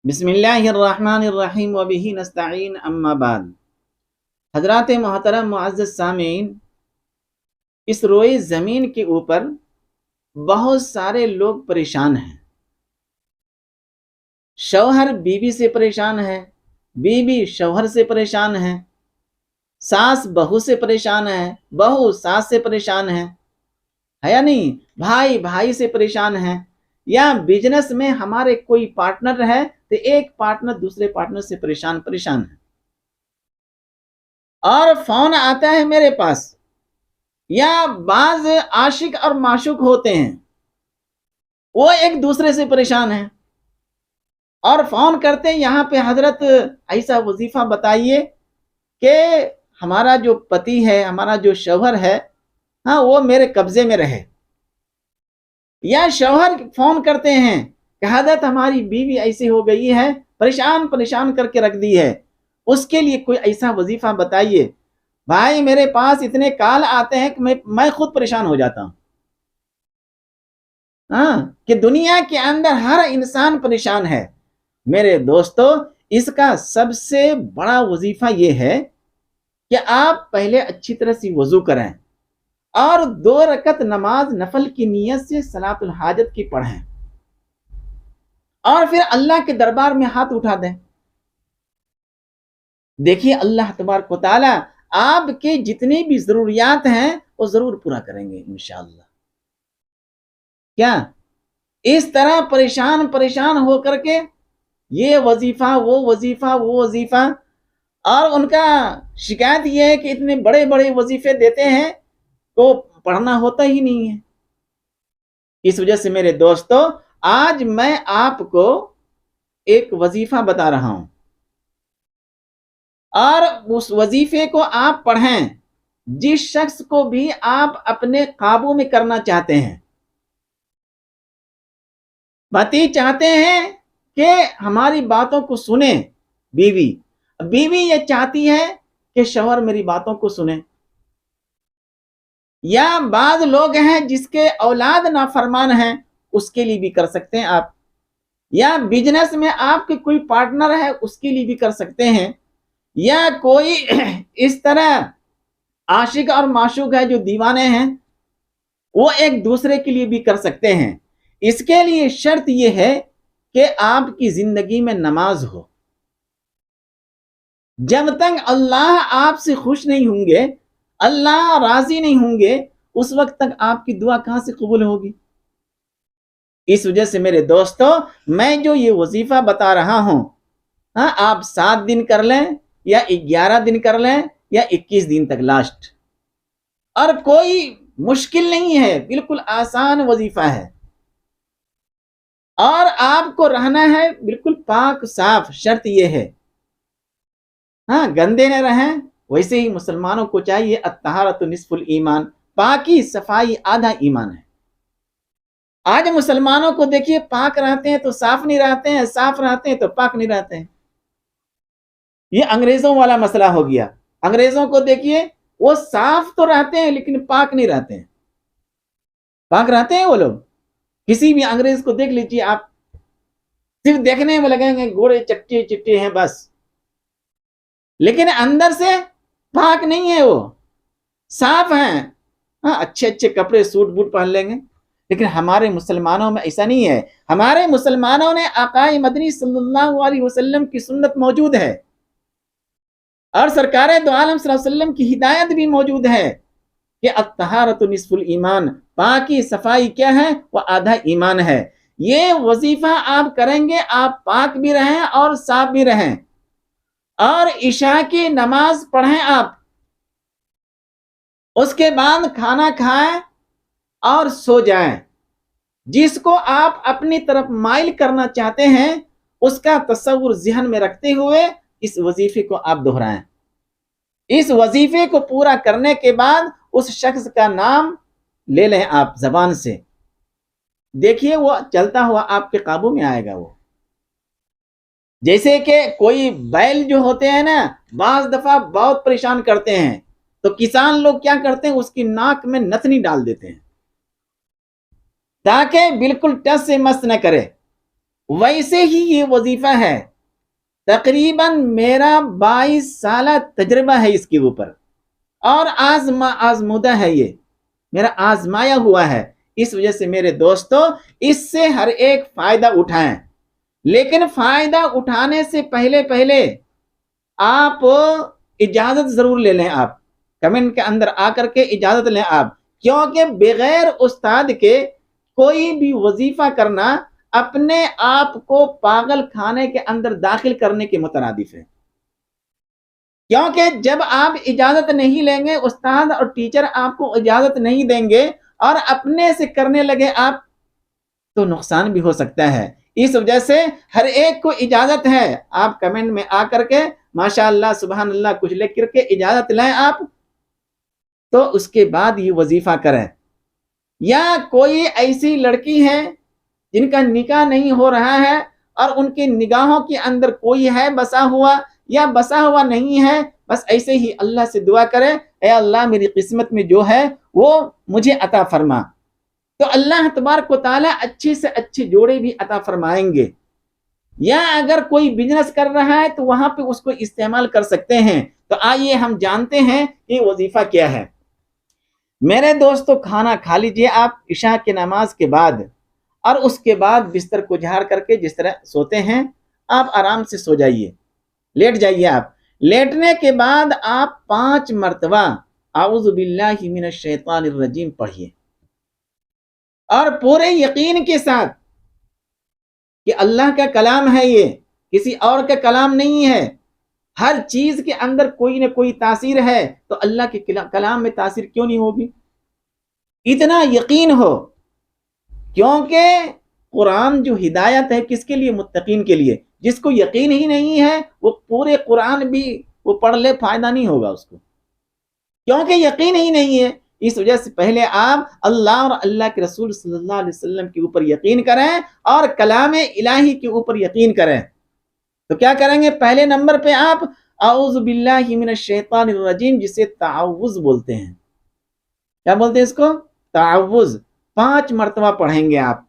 بسم اللہ الرحمن الرحیم وبہ نستعین اما بعد۔ حضرات محترم معزز سامعین، اس روئے زمین کے اوپر بہت سارے لوگ پریشان ہیں۔ شوہر بیوی سے پریشان ہے، بیوی شوہر سے پریشان ہے، ساس بہو سے پریشان ہے، بہو ساس سے پریشان ہے یا نہیں؟ بھائی بھائی سے پریشان ہے، یا بزنس میں ہمارے کوئی پارٹنر ہے تو ایک پارٹنر دوسرے پارٹنر سے پریشان ہے، اور فون آتا ہے میرے پاس، یا بعض عاشق اور معشوق ہوتے ہیں وہ ایک دوسرے سے پریشان ہیں اور فون کرتے ہیں، یہاں پہ حضرت ایسا وظیفہ بتائیے کہ ہمارا جو پتی ہے، ہمارا جو شوہر ہے، ہاں وہ میرے قبضے میں رہے۔ یا شوہر فون کرتے ہیں کہ حضرت ہماری بیوی ایسی ہو گئی ہے، پریشان کر کے رکھ دی ہے، اس کے لیے کوئی ایسا وظیفہ بتائیے۔ بھائی میرے پاس اتنے کال آتے ہیں کہ میں خود پریشان ہو جاتا ہوں، کہ دنیا کے اندر ہر انسان پریشان ہے۔ میرے دوستو، اس کا سب سے بڑا وظیفہ یہ ہے کہ آپ پہلے اچھی طرح سے وضو کریں اور 2 رکعت نماز نفل کی نیت سے صلاۃ الحاجت کی پڑھیں، اور پھر اللہ کے دربار میں ہاتھ اٹھا دیں۔ دیکھیے اللہ تبارک و تعالی آپ کے جتنی بھی ضروریات ہیں وہ ضرور پورا کریں گے انشاءاللہ۔ کیا اس طرح پریشان ہو کر کے یہ وظیفہ وہ وظیفہ، اور ان کا شکایت یہ ہے کہ اتنے بڑے بڑے وظیفے دیتے ہیں تو پڑھنا ہوتا ہی نہیں ہے۔ اس وجہ سے میرے دوستو، آج میں آپ کو ایک وظیفہ بتا رہا ہوں، اور اس وظیفے کو آپ پڑھیں۔ جس شخص کو بھی آپ اپنے قابو میں کرنا چاہتے ہیں، پتی چاہتے ہیں کہ ہماری باتوں کو سنیں، بیوی یہ چاہتی ہے کہ شوہر میری باتوں کو سنیں، یا بعض لوگ ہیں جس کے اولاد نافرمان ہیں، اس کے لیے بھی کر سکتے ہیں آپ، یا بزنس میں آپ کے کوئی پارٹنر ہے اس کے لیے بھی کر سکتے ہیں، یا کوئی اس طرح عاشق اور معشوق ہے جو دیوانے ہیں، وہ ایک دوسرے کے لیے بھی کر سکتے ہیں۔ اس کے لیے شرط یہ ہے کہ آپ کی زندگی میں نماز ہو۔ جب تک اللہ آپ سے خوش نہیں ہوں گے، اللہ راضی نہیں ہوں گے، اس وقت تک آپ کی دعا کہاں سے قبول ہوگی؟ اس وجہ سے میرے دوستو، میں جو یہ وظیفہ بتا رہا ہوں، آپ 7 دن کر لیں یا 11 دن کر لیں یا 21 دن تک لاسٹ، اور کوئی مشکل نہیں ہے، بالکل آسان وظیفہ ہے، اور آپ کو رہنا ہے بالکل پاک صاف۔ شرط یہ ہے گندے نہ رہیں۔ ویسے ہی مسلمانوں کو چاہیے الطہارۃ نصف الایمان، پاکی صفائی آدھا ایمان ہے۔ آج مسلمانوں کو دیکھیے، پاک رہتے ہیں تو صاف نہیں رہتے ہیں، صاف رہتے ہیں تو پاک نہیں رہتے ہیں۔ یہ انگریزوں والا مسئلہ ہو گیا۔ انگریزوں کو دیکھیے، وہ صاف تو رہتے ہیں لیکن پاک نہیں رہتے ہیں۔ پاک رہتے ہیں وہ لوگ؟ کسی بھی انگریز کو دیکھ لیجیے آپ، صرف دیکھنے میں لگیں گے گوڑے چٹے چٹے ہیں بس، لیکن اندر سے پاک نہیں ہے، وہ صاف ہیں۔ اچھے کپڑے سوٹ بوٹ پہن لیں گے، لیکن ہمارے مسلمانوں میں ایسا نہیں ہے۔ ہمارے مسلمانوں نے آقا مدنی صلی اللہ علیہ وسلم کی سنت موجود ہے، اور سرکار دو عالم صلی اللہ علیہ وسلم کی ہدایت بھی موجود ہے کہ الطہارۃ نصف الایمان، پاکی صفائی کیا ہے؟ وہ آدھا ایمان ہے۔ یہ وظیفہ آپ کریں گے، آپ پاک بھی رہیں اور صاف بھی رہیں، اور عشاء کی نماز پڑھیں آپ، اس کے بعد کھانا کھائیں اور سو جائیں۔ جس کو آپ اپنی طرف مائل کرنا چاہتے ہیں، اس کا تصور ذہن میں رکھتے ہوئے اس وظیفے کو آپ دہرائیں۔ اس وظیفے کو پورا کرنے کے بعد اس شخص کا نام لے لیں آپ زبان سے، دیکھیے وہ چلتا ہوا آپ کے قابو میں آئے گا۔ وہ جیسے کہ کوئی بیل جو ہوتے ہیں نا، بعض دفعہ بہت پریشان کرتے ہیں، تو کسان لوگ کیا کرتے ہیں، اس کی ناک میں نتنی ڈال دیتے ہیں تاکہ بالکل ٹس سے مس نہ کرے۔ ویسے ہی یہ وظیفہ ہے، تقریباً میرا 22 سالہ تجربہ ہے اس کے اوپر، اور آزمودہ ہے، یہ میرا آزمایا ہوا ہے۔ اس وجہ سے میرے دوستو اس سے ہر ایک فائدہ اٹھائیں، لیکن فائدہ اٹھانے سے پہلے آپ اجازت ضرور لے لیں۔ آپ کمنٹ کے اندر آ کر کے اجازت لیں آپ، کیونکہ بغیر استاد کے کوئی بھی وظیفہ کرنا اپنے آپ کو پاگل خانے کے اندر داخل کرنے کے مترادف ہے۔ کیونکہ جب آپ اجازت نہیں لیں گے، استاد اور ٹیچر آپ کو اجازت نہیں دیں گے اور اپنے سے کرنے لگے آپ، تو نقصان بھی ہو سکتا ہے۔ اس وجہ سے ہر ایک کو اجازت ہے، آپ کمنٹ میں آ کر کے ماشاء اللہ سبحان اللہ کچھ لکھ کر کے اجازت لیں آپ، تو اس کے بعد یہ وظیفہ کریں۔ یا کوئی ایسی لڑکی ہے جن کا نکاح نہیں ہو رہا ہے اور ان کی نگاہوں کے اندر کوئی ہے بسا ہوا یا بسا ہوا نہیں ہے، بس ایسے ہی اللہ سے دعا کرے، اے اللہ میری قسمت میں جو ہے وہ مجھے عطا فرما، تو اللہ تبارک و تعالیٰ اچھی سے اچھی جوڑے بھی عطا فرمائیں گے۔ یا اگر کوئی بزنس کر رہا ہے تو وہاں پہ اس کو استعمال کر سکتے ہیں۔ تو آئیے ہم جانتے ہیں یہ وظیفہ کیا ہے۔ میرے دوستو کھانا کھا لیجئے آپ عشاء کی نماز کے بعد، اور اس کے بعد بستر کو جھاڑ کر کے جس طرح سوتے ہیں آپ آرام سے سو جائیے، لیٹ جائیے۔ آپ لیٹنے کے بعد آپ 5 مرتبہ اعوذ باللہ من الشیطان الرجیم پڑھیے، اور پورے یقین کے ساتھ کہ اللہ کا کلام ہے، یہ کسی اور کا کلام نہیں ہے۔ ہر چیز کے اندر کوئی نہ کوئی تاثیر ہے، تو اللہ کے کلام میں تاثیر کیوں نہیں ہوگی؟ اتنا یقین ہو، کیونکہ قرآن جو ہدایت ہے کس کے لیے؟ متقین کے لیے۔ جس کو یقین ہی نہیں ہے وہ پورے قرآن بھی وہ پڑھ لے، فائدہ نہیں ہوگا اس کو، کیونکہ یقین ہی نہیں ہے۔ اس وجہ سے پہلے آپ اللہ اور اللہ کے رسول صلی اللہ علیہ وسلم کے اوپر یقین کریں اور کلام الہی کے اوپر یقین کریں۔ تو کیا کریں گے؟ پہلے نمبر پہ آپ اعوذ باللہ من الشیطان الرجیم، جسے تعوذ بولتے ہیں۔ کیا بولتے ہیں اس کو؟ تعوذ 5 مرتبہ پڑھیں گے آپ،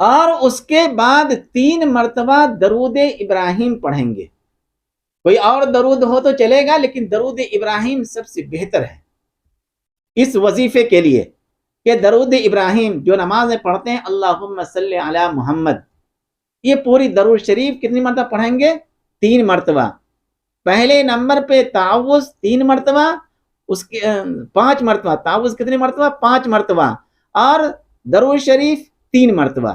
اور اس کے بعد 3 مرتبہ درود ابراہیم پڑھیں گے۔ کوئی اور درود ہو تو چلے گا، لیکن درود ابراہیم سب سے بہتر ہے اس وظیفے کے لیے، کہ درود ابراہیم جو نماز میں پڑھتے ہیں اللہم صلی علی محمد، یہ پوری درود شریف کتنی مرتبہ پڑھیں گے؟ 3 مرتبہ۔ پہلے نمبر پہ تعوذ 3 مرتبہ، اس کے 5 مرتبہ، تعوذ کتنی مرتبہ؟ 5 مرتبہ، اور درود شریف 3 مرتبہ۔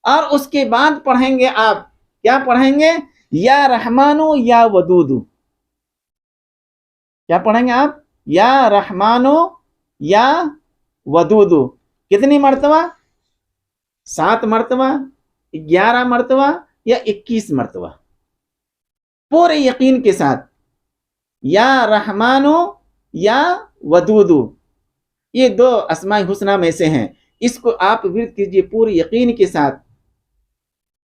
اور اس کے بعد پڑھیں گے آپ، کیا پڑھیں گے؟ یا رحمانو یا ودودو۔ کیا پڑھیں گے آپ؟ یا رحمانو یا ودودو۔ کتنی مرتبہ؟ 7 مرتبہ، 11 مرتبہ یا 21 مرتبہ، پورے یقین کے ساتھ۔ یا رحمانو یا ودودو، یہ 2 اسماء حسنہ میں سے ہیں، اس کو آپ ورد کیجئے پورے یقین کے ساتھ۔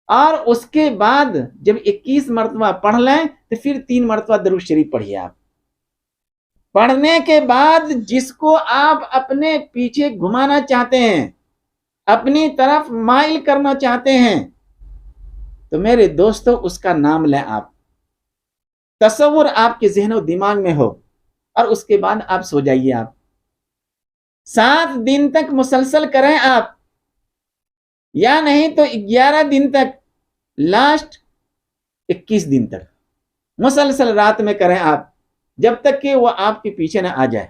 اور اس کے بعد جب 21 مرتبہ پڑھ لیں تو پھر 3 مرتبہ درود شریف پڑھیے آپ۔ پڑھنے کے بعد جس کو آپ اپنے پیچھے گھمانا چاہتے ہیں، اپنی طرف مائل کرنا چاہتے ہیں، تو میرے دوستو اس کا نام لیں آپ، تصور آپ کے ذہن و دماغ میں ہو، اور اس کے بعد آپ سو جائیے۔ آپ 7 دن تک مسلسل کریں آپ، یا نہیں تو 11 دن تک، لاسٹ 21 دن تک مسلسل رات میں کریں آپ، جب تک کہ وہ آپ کے پیچھے نہ آ جائے۔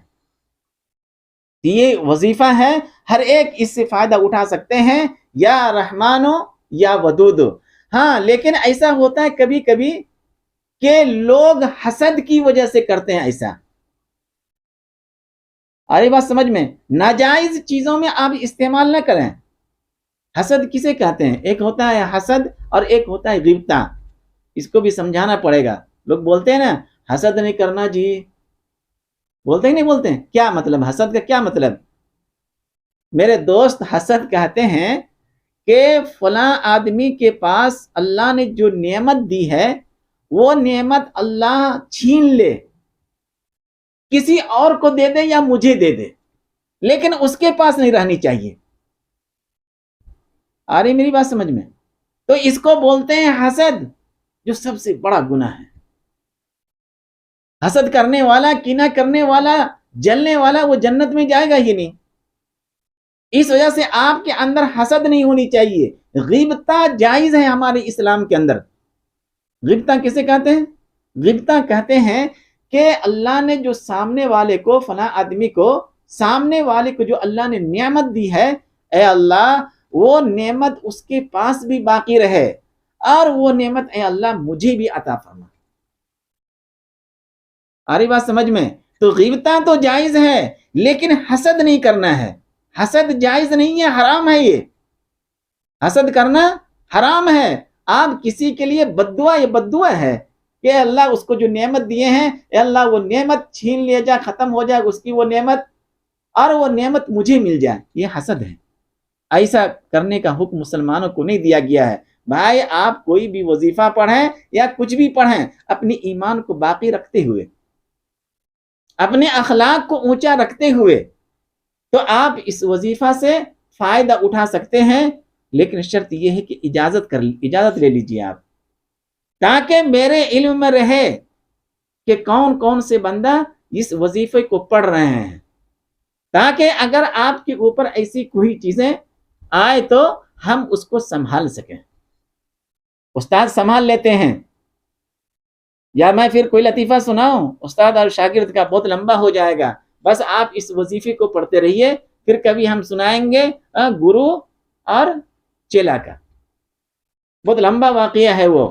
یہ وظیفہ ہے، ہر ایک اس سے فائدہ اٹھا سکتے ہیں، یا رحمانو یا ودودو۔ ہاں لیکن ایسا ہوتا ہے کبھی کبھی کہ لوگ حسد کی وجہ سے کرتے ہیں ایسا۔ آئی بات سمجھ میں؟ ناجائز چیزوں میں آپ استعمال نہ کریں۔ حسد کسے کہتے ہیں؟ ایک ہوتا ہے حسد اور ایک ہوتا ہے غیبتہ۔ اس کو بھی سمجھانا پڑے گا۔ لوگ بولتے ہیں نا حسد نہیں کرنا جی، بولتے ہی نہیں بولتے ہیں؟ کیا مطلب حسد کا؟ کیا مطلب؟ میرے دوست حسد کہتے ہیں کہ فلاں آدمی کے پاس اللہ نے جو نعمت دی ہے وہ نعمت اللہ چھین لے، کسی اور کو دے دے یا مجھے دے دے، لیکن اس کے پاس نہیں رہنی چاہیے۔ آ رہی میری بات سمجھ میں؟ تو اس کو بولتے ہیں حسد، جو سب سے بڑا گناہ ہے۔ حسد کرنے والا، کینہ کرنے والا، جلنے والا، وہ جنت میں جائے گا ہی نہیں۔ اس وجہ سے آپ کے اندر حسد نہیں ہونی چاہیے۔ غیبتہ جائز ہے ہمارے اسلام کے اندر۔ غیبتہ کسے کہتے ہیں؟ غیبتہ کہتے ہیں کہ اللہ نے جو سامنے والے کو، فلاں آدمی کو، سامنے والے کو جو اللہ نے نعمت دی ہے، اے اللہ وہ نعمت اس کے پاس بھی باقی رہے، اور وہ نعمت اے اللہ مجھے بھی عطا فرما۔ آ رہی بات سمجھ میں؟ تو غیبتہ تو جائز ہے، لیکن حسد نہیں کرنا ہے۔ حسد جائز نہیں ہے، حرام ہے۔ یہ حسد کرنا حرام ہے۔ آپ کسی کے لیے بد دعا، یہ بد دعا ہے کہ اللہ اس کو جو نعمت دیے ہیں، اے اللہ وہ نعمت چھین لیا جائے، ختم ہو جائے اس کی وہ نعمت، اور وہ نعمت مجھے مل جائے، یہ حسد ہے۔ ایسا کرنے کا حکم مسلمانوں کو نہیں دیا گیا ہے۔ بھائی آپ کوئی بھی وظیفہ پڑھیں یا کچھ بھی پڑھیں، اپنی ایمان کو باقی رکھتے ہوئے، اپنے اخلاق کو اونچا رکھتے ہوئے، تو آپ اس وظیفہ سے فائدہ اٹھا سکتے ہیں، لیکن شرط یہ ہے کہ اجازت لے لیجیے آپ، تاکہ میرے علم میں رہے کہ کون کون سے بندہ اس وظیفے کو پڑھ رہے ہیں، تاکہ اگر آپ کے اوپر ایسی کوئی چیزیں آئے تو ہم اس کو سنبھال سکیں۔ استاد سنبھال لیتے ہیں، یا میں پھر کوئی لطیفہ سناؤں استاد اور شاگرد کا، بہت لمبا ہو جائے گا، بس آپ اس وظیفے کو پڑھتے رہیے، پھر کبھی ہم سنائیں گے گرو اور چیلا کا، بہت لمبا واقعہ ہے وہ۔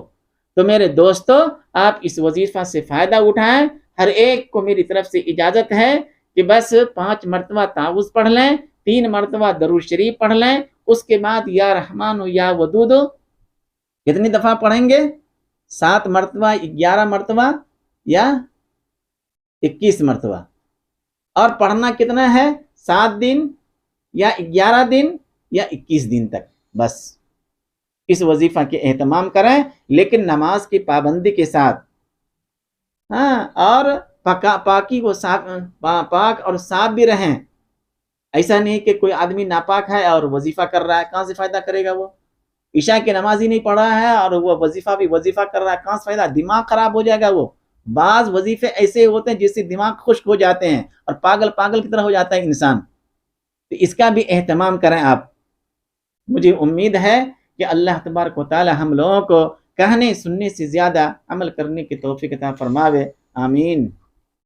تو میرے دوستو، آپ اس وظیفہ سے فائدہ اٹھائیں۔ ہر ایک کو میری طرف سے اجازت ہے کہ بس 5 مرتبہ تعوذ پڑھ لیں، 3 مرتبہ درود شریف پڑھ لیں، اس کے بعد یا رحمان یا ودود کتنی دفعہ پڑھیں گے؟ 7 مرتبہ، 11 مرتبہ یا 21 مرتبہ۔ اور پڑھنا کتنا ہے؟ 7 دن یا 11 دن یا 21 دن تک، بس اس وظیفہ کے اہتمام کریں، لیکن نماز کی پابندی کے ساتھ، اور پاکی کو پاک اور صاف بھی رہیں۔ ایسا نہیں کہ کوئی آدمی ناپاک ہے اور وظیفہ کر رہا ہے، کہاں سے فائدہ کرے گا وہ؟ عشاء کی نماز ہی نہیں پڑھ رہا ہے اور وہ وظیفہ کر رہا ہے، کہاں سے فائدہ؟ دماغ خراب ہو جائے گا وہ۔ بعض وظیفے ایسے ہوتے ہیں جس سے دماغ خشک ہو جاتے ہیں اور پاگل کی طرح ہو جاتا ہے انسان، تو اس کا بھی اہتمام کریں آپ۔ مجھے امید ہے کہ اللہ تبارک و تعالی ہم لوگوں کو کہنے سننے سے زیادہ عمل کرنے کی توفیق عطا فرماوے، آمین۔